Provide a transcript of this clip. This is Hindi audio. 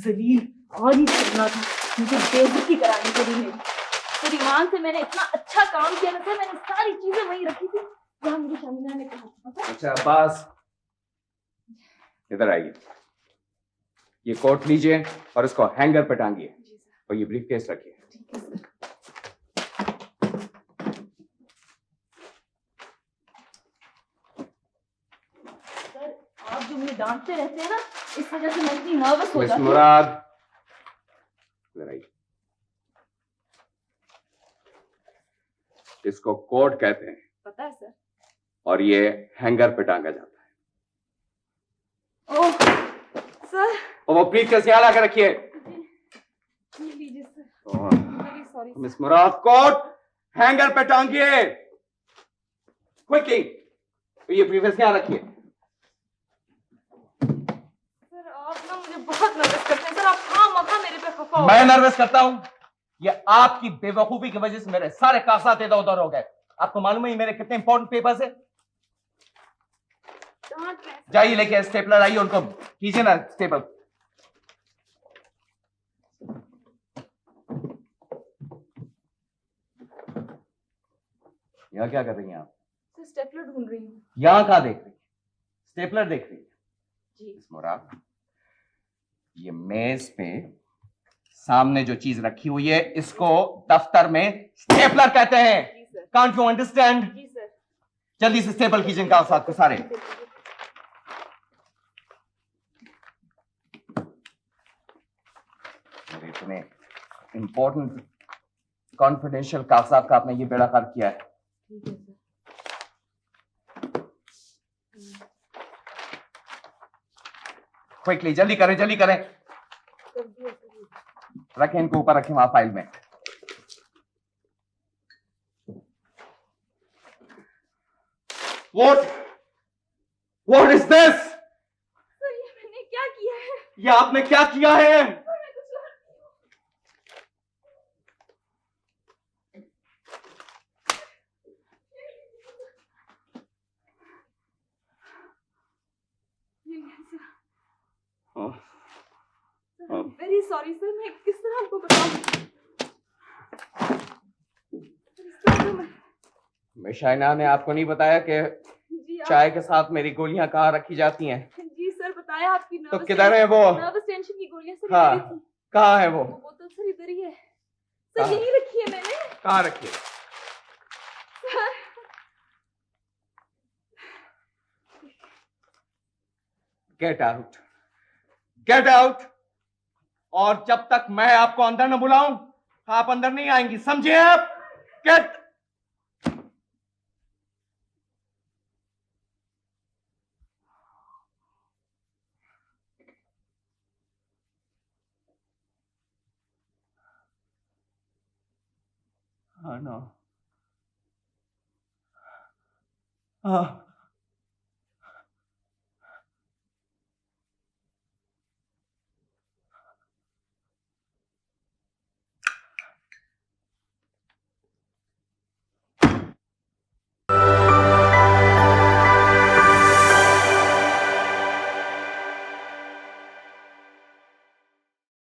जलील आज ही करना था, मुझे बेइज्जती करानी पड़ी मेरी। तेरी ईमान से मैंने इतना अच्छा काम किया ना सर, मैंने सारी चीजें वहीं रखी थी जहाँ मुझे शमीना ने कहा था। अच्छा अब्बास, इधर आइए। ये कोट लीजिए और इसको हैंगर पे टांगिए और ये ब्रीफकेस रखिए। सर आप जो मुझे डांटते रहते हैं ना, इस वजह से मैं इतनी नर्वस हो जाती हूँ। मुराद, इधर आइए। इसको कोट कहते हैं। पता है सर। और ये हैंगर पे टांगा जाता है। Oh sir. और वो ब्रीफकेस यहाँ लाकर रखिए। लीजिए सर। सॉरी मिस मुराद, कोट हैंगर पे टांगिए क्विकली। ये ब्रीफकेस यहाँ रखिए। सर आप ना मुझे बहुत नर्वस करते हैं सर, आप खामखा मेरे पे खफा हो। मैं नर्वस करता हूं? ये आपकी बेवकूफी की वजह से मेरे सारे कागजात इधर उधर हो गए। आपको मालूम है ये मेरे कितने इंपॉर्टेंट पेपर्स है? जाइए लेके स्टेपलर आइए, उनको कीजिए ना स्टेपल। यहाँ क्या कर रही हैं आप? सर स्टेपलर ढूंढ रही हूँ। यहाँ कहाँ देख रही है? स्टेपलर देख रही है जी। मुराद, ये मेज पे सामने जो चीज रखी हुई है इसको दफ्तर में स्टेपलर कहते हैं। Can't you understand? जी सर। जल्दी से स्टेपल कीजिए कागजात को सारे। मेरे इतने इंपॉर्टेंट कॉन्फिडेंशियल कागजात का आपने ये बेड़ाकर किया है। ठीक है सर। क्विकली जल्दी करें, जल्दी करें। रखें इनको ऊपर, रखें वहां फाइल में। What is this? सर ये मैंने क्या किया है? ये आपने क्या किया है? वेरी सॉरी सर, मैं किस तरह आपको बताऊं? मिशाइना ने आपको नहीं बताया कि चाय के साथ मेरी गोलियां कहाँ रखी जाती हैं? जी सर बताया, आपकी तो किधर है वो? नर्वस टेंशन की गोलियां सर। हाँ, कहाँ है वो? बोतल सर इधर ही है सर, यही रखी है मैंने। कहाँ रखी है? Get out, get out. और जब तक मैं आपको अंदर न बुलाऊं आप अंदर नहीं आएंगी, समझे आप? गेट। हाँ, नो। हाँ।